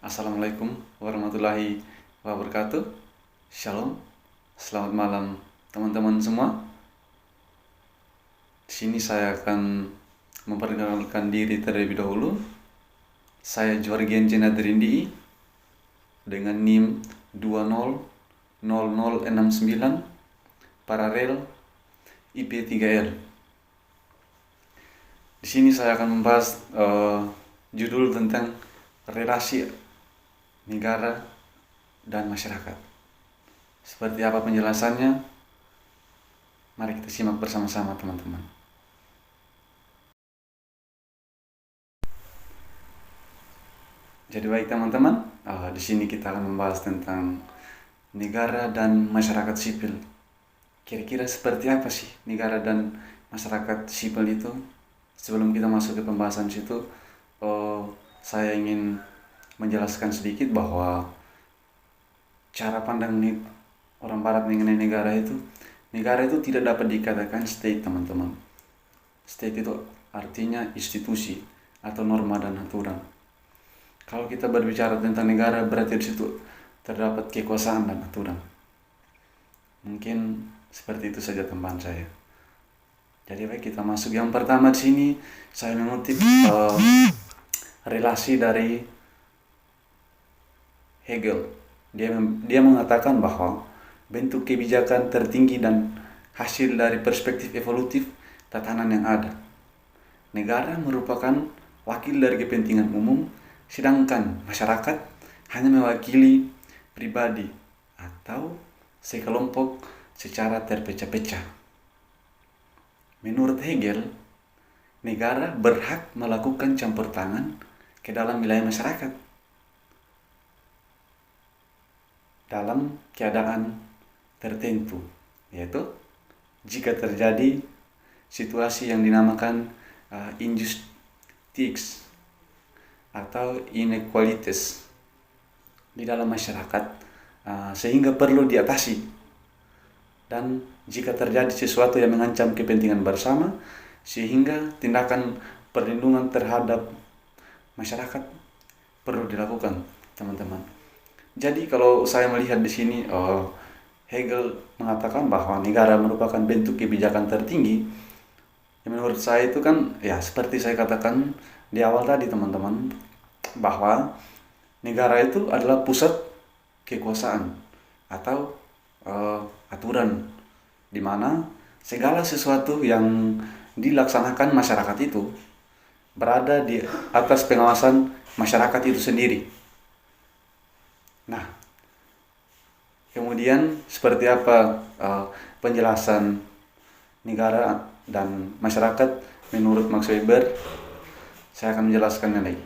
Assalamualaikum warahmatullahi wabarakatuh. Shalom. Selamat malam teman-teman semua. Di sini saya akan memperkenalkan diri terlebih dahulu. Saya Georgian Jenadrindi dengan NIM 200069 paralel IP3L. Di sini saya akan membahas judul tentang relasi negara dan masyarakat. Seperti apa penjelasannya? Mari kita simak bersama-sama, teman-teman. Jadi baik teman-teman, di sini kita akan membahas tentang negara dan masyarakat sipil. Kira-kira seperti apa sih negara dan masyarakat sipil itu? Sebelum kita masuk ke pembahasan situ, saya ingin menjelaskan sedikit bahwa cara pandang orang Barat mengenai negara itu tidak dapat dikatakan state, teman-teman. State itu artinya institusi atau norma dan aturan. Kalau kita berbicara tentang negara, berarti di situ terdapat kekuasaan dan aturan. Mungkin seperti itu saja teman saya. Jadi baik, kita masuk yang pertama di sini. Saya mengutip relasi dari Hegel. Dia mengatakan bahwa bentuk kebijakan tertinggi dan hasil dari perspektif evolutif tatanan yang ada. Negara merupakan wakil dari kepentingan umum, sedangkan masyarakat hanya mewakili pribadi atau sekelompok secara terpecah-pecah. Menurut Hegel, negara berhak melakukan campur tangan ke dalam wilayah masyarakat dalam keadaan tertentu, yaitu jika terjadi situasi yang dinamakan injustice atau inequalities di dalam masyarakat, sehingga perlu diatasi, dan jika terjadi sesuatu yang mengancam kepentingan bersama sehingga tindakan perlindungan terhadap masyarakat perlu dilakukan, teman-teman. Jadi kalau saya melihat di sini, Hegel mengatakan bahwa negara merupakan bentuk kebijakan tertinggi. Menurut saya itu kan ya seperti saya katakan di awal tadi, teman-teman, bahwa negara itu adalah pusat kekuasaan atau aturan, di mana segala sesuatu yang dilaksanakan masyarakat itu berada di atas pengawasan masyarakat itu sendiri. Nah, kemudian seperti apa penjelasan negara dan masyarakat menurut Max Weber? Saya akan menjelaskannya lagi.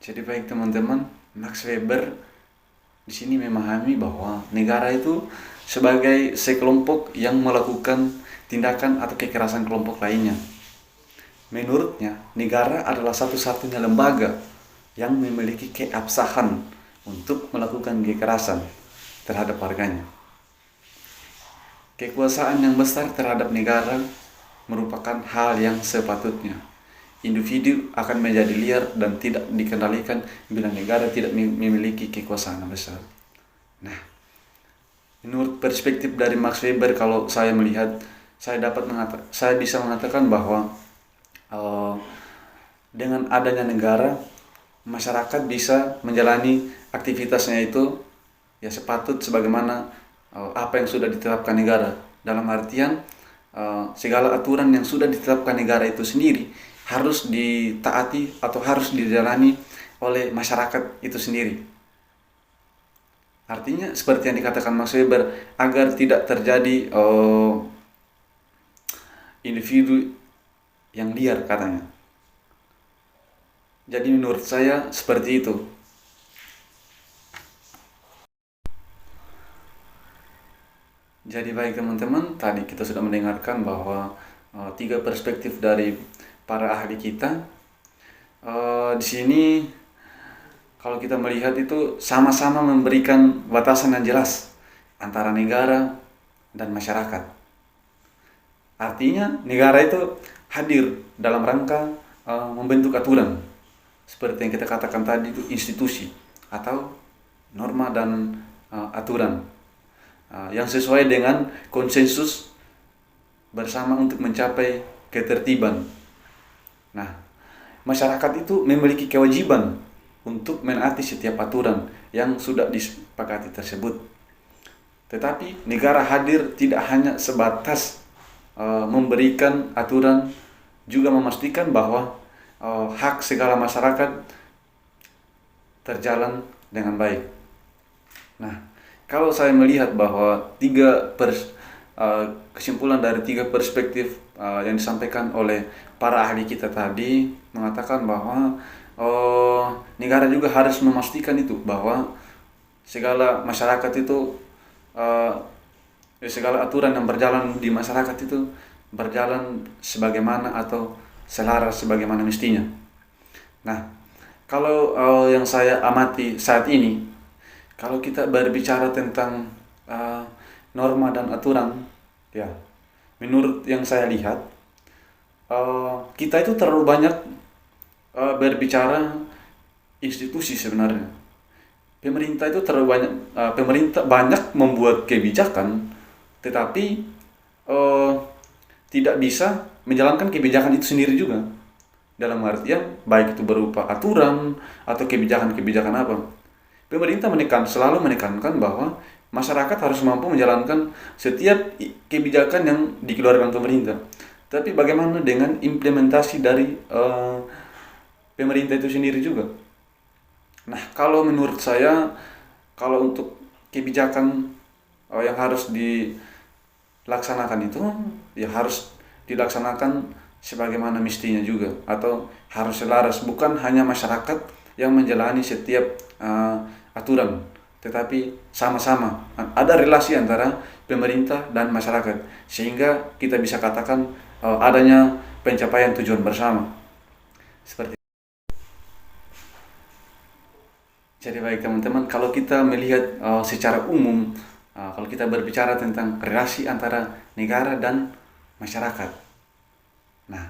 Jadi baik teman-teman, Max Weber di sini memahami bahwa negara itu sebagai sekelompok yang melakukan tindakan atau kekerasan kelompok lainnya. Menurutnya, negara adalah satu-satunya lembaga yang memiliki keabsahan untuk melakukan kekerasan terhadap warganya. Kekuasaan yang besar terhadap negara merupakan hal yang sepatutnya. Individu akan menjadi liar dan tidak dikendalikan bila negara tidak memiliki kekuasaan yang besar. Nah, menurut perspektif dari Max Weber, kalau saya melihat, saya bisa mengatakan bahwa dengan adanya negara, masyarakat bisa menjalani aktivitasnya itu ya sepatut sebagaimana apa yang sudah ditetapkan negara. Dalam artian segala aturan yang sudah ditetapkan negara itu sendiri harus ditaati atau harus dijalani oleh masyarakat itu sendiri. Artinya seperti yang dikatakan Max Weber, agar tidak terjadi individu yang liar, katanya. Jadi menurut saya seperti itu. Jadi baik teman-teman, tadi kita sudah mendengarkan bahwa 3 perspektif dari para ahli kita. Di sini kalau kita melihat itu sama-sama memberikan batasan yang jelas antara negara dan masyarakat. Artinya negara itu hadir dalam rangka membentuk aturan seperti yang kita katakan tadi itu institusi atau norma dan aturan yang sesuai dengan konsensus bersama untuk mencapai ketertiban. Nah, masyarakat itu memiliki kewajiban untuk menaati setiap aturan yang sudah disepakati tersebut. Tetapi negara hadir tidak hanya sebatas memberikan aturan, juga memastikan bahwa hak segala masyarakat terjalan dengan baik. Nah, kalau saya melihat bahwa kesimpulan dari 3 perspektif yang disampaikan oleh para ahli kita tadi mengatakan bahwa negara juga harus memastikan itu bahwa segala masyarakat itu segala aturan yang berjalan di masyarakat itu berjalan sebagaimana atau selaras sebagaimana mestinya. Nah, kalau yang saya amati saat ini, kalau kita berbicara tentang norma dan aturan, ya, menurut yang saya lihat, kita itu terlalu banyak berbicara institusi sebenarnya. Pemerintah itu terlalu banyak, pemerintah banyak membuat kebijakan, tetapi tidak bisa menjalankan kebijakan itu sendiri juga. Dalam artian baik itu berupa aturan atau kebijakan-kebijakan apa. Pemerintah selalu menekankan bahwa masyarakat harus mampu menjalankan setiap kebijakan yang dikeluarkan pemerintah. Tapi bagaimana dengan implementasi dari pemerintah itu sendiri juga? Nah, kalau menurut saya, kalau untuk kebijakan yang harus dilaksanakan itu, ya harus dilaksanakan sebagaimana mestinya juga, atau harus selaras, bukan hanya masyarakat yang menjalani setiap aturan, tetapi sama-sama ada relasi antara pemerintah dan masyarakat, sehingga kita bisa katakan adanya pencapaian tujuan bersama. Seperti Jadi baik teman-teman, kalau kita melihat secara umum, kalau kita berbicara tentang relasi antara negara dan masyarakat. Nah,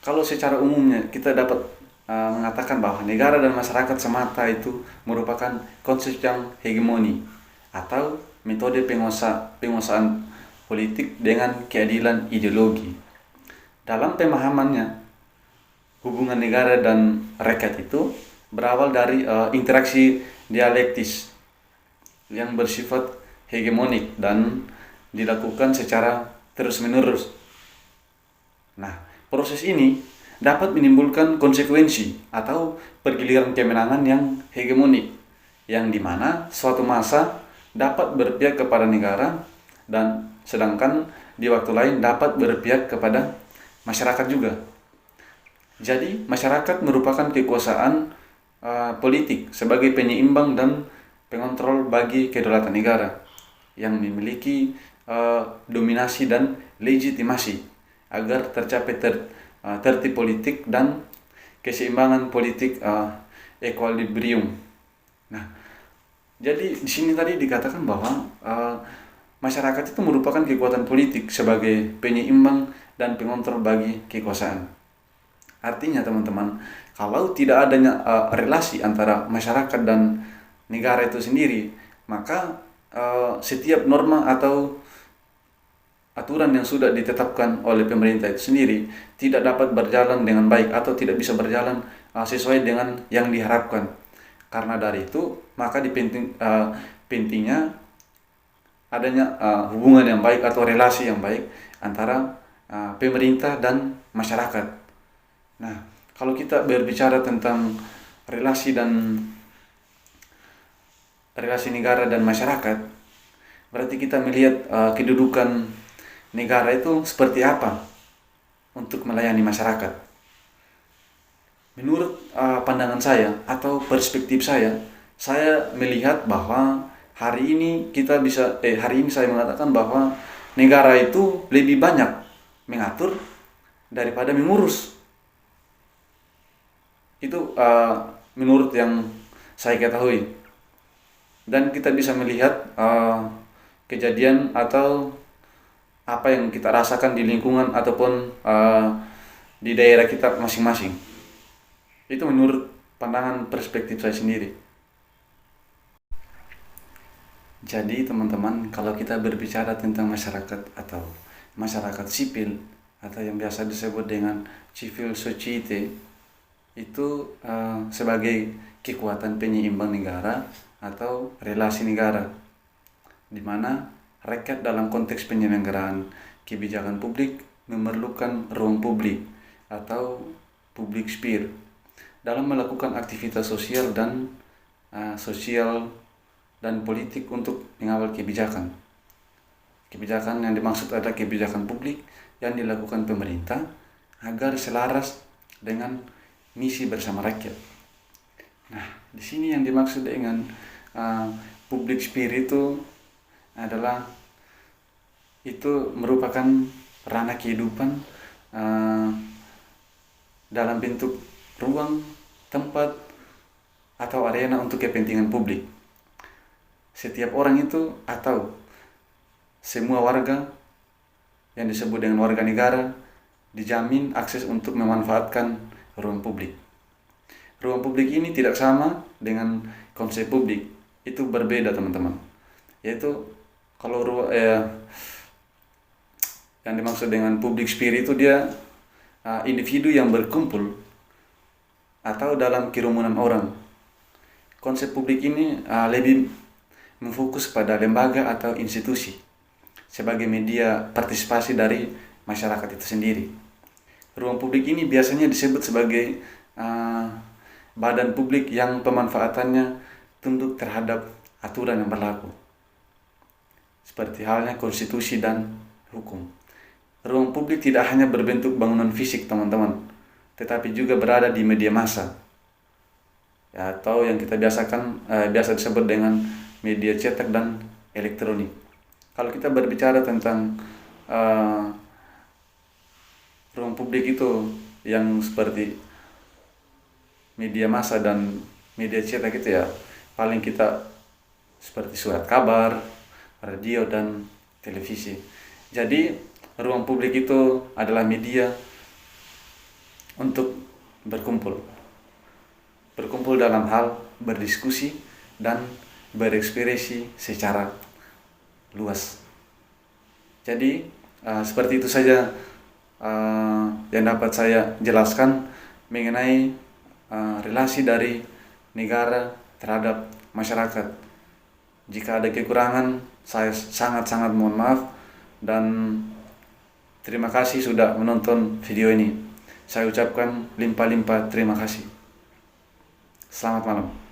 kalau secara umumnya kita dapat mengatakan bahwa negara dan masyarakat semata itu merupakan konsep yang hegemoni atau metode penguasaan politik dengan keadilan ideologi. Dalam pemahamannya, hubungan negara dan rakyat itu berawal dari interaksi dialektis yang bersifat hegemonik dan dilakukan secara terus-menerus. Nah, proses ini dapat menimbulkan konsekuensi atau pergiliran kemenangan yang hegemonik, yang dimana suatu masa dapat berpihak kepada negara dan sedangkan di waktu lain dapat berpihak kepada masyarakat juga. Jadi, masyarakat merupakan kekuasaan politik sebagai penyeimbang dan pengontrol bagi kedaulatan negara yang memiliki dominasi dan legitimasi agar tercapai tertib politik dan keseimbangan politik equilibrium. Nah, jadi di sini tadi dikatakan bahwa masyarakat itu merupakan kekuatan politik sebagai penyeimbang dan pengontrol bagi kekuasaan. Artinya teman-teman, kalau tidak adanya relasi antara masyarakat dan negara itu sendiri, maka setiap norma atau aturan yang sudah ditetapkan oleh pemerintah itu sendiri tidak dapat berjalan dengan baik atau tidak bisa berjalan sesuai dengan yang diharapkan. Karena dari itu, maka pentingnya adanya hubungan yang baik atau relasi yang baik antara pemerintah dan masyarakat. Nah, kalau kita berbicara tentang relasi negara dan masyarakat, berarti kita melihat kedudukan negara itu seperti apa untuk melayani masyarakat. Menurut pandangan saya atau perspektif saya melihat bahwa hari ini saya mengatakan bahwa negara itu lebih banyak mengatur daripada mengurus. Itu menurut yang saya ketahui, dan kita bisa melihat kejadian atau apa yang kita rasakan di lingkungan ataupun di daerah kita masing-masing. Itu menurut pandangan perspektif saya sendiri. Jadi teman-teman, kalau kita berbicara tentang masyarakat atau masyarakat sipil atau yang biasa disebut dengan civil society, itu sebagai kekuatan penyeimbang negara atau relasi negara, di mana rakyat dalam konteks penyelenggaraan kebijakan publik memerlukan ruang publik atau public sphere dalam melakukan aktivitas sosial dan politik untuk mengawal kebijakan. Kebijakan yang dimaksud adalah kebijakan publik yang dilakukan pemerintah agar selaras dengan misi bersama rakyat. Nah, di sini yang dimaksud dengan public sphere itu adalah itu merupakan ranah kehidupan dalam bentuk ruang, tempat, atau arena untuk kepentingan publik. Setiap orang itu atau semua warga yang disebut dengan warga negara dijamin akses untuk memanfaatkan ruang publik. Ruang publik ini tidak sama dengan konsep publik. Itu berbeda teman-teman. Yaitu kalau yang dimaksud dengan public sphere itu dia individu yang berkumpul atau dalam kerumunan orang. Konsep publik ini lebih memfokus pada lembaga atau institusi sebagai media partisipasi dari masyarakat itu sendiri. Ruang publik ini biasanya disebut sebagai badan publik yang pemanfaatannya tunduk terhadap aturan yang berlaku, seperti halnya konstitusi dan hukum. Ruang publik tidak hanya berbentuk bangunan fisik teman-teman, tetapi juga berada di media massa, atau yang kita biasa disebut dengan media cetak dan elektronik. Kalau kita berbicara tentang ruang publik itu yang seperti media massa dan media cetak itu ya paling kita seperti surat kabar, radio dan televisi. Jadi ruang publik itu adalah media untuk berkumpul dalam hal berdiskusi dan berekspresi secara luas. Jadi seperti itu saja yang dapat saya jelaskan mengenai relasi dari negara terhadap masyarakat. Jika ada kekurangan, saya sangat-sangat mohon maaf dan terima kasih sudah menonton video ini. Saya ucapkan limpah-limpah terima kasih. Selamat malam.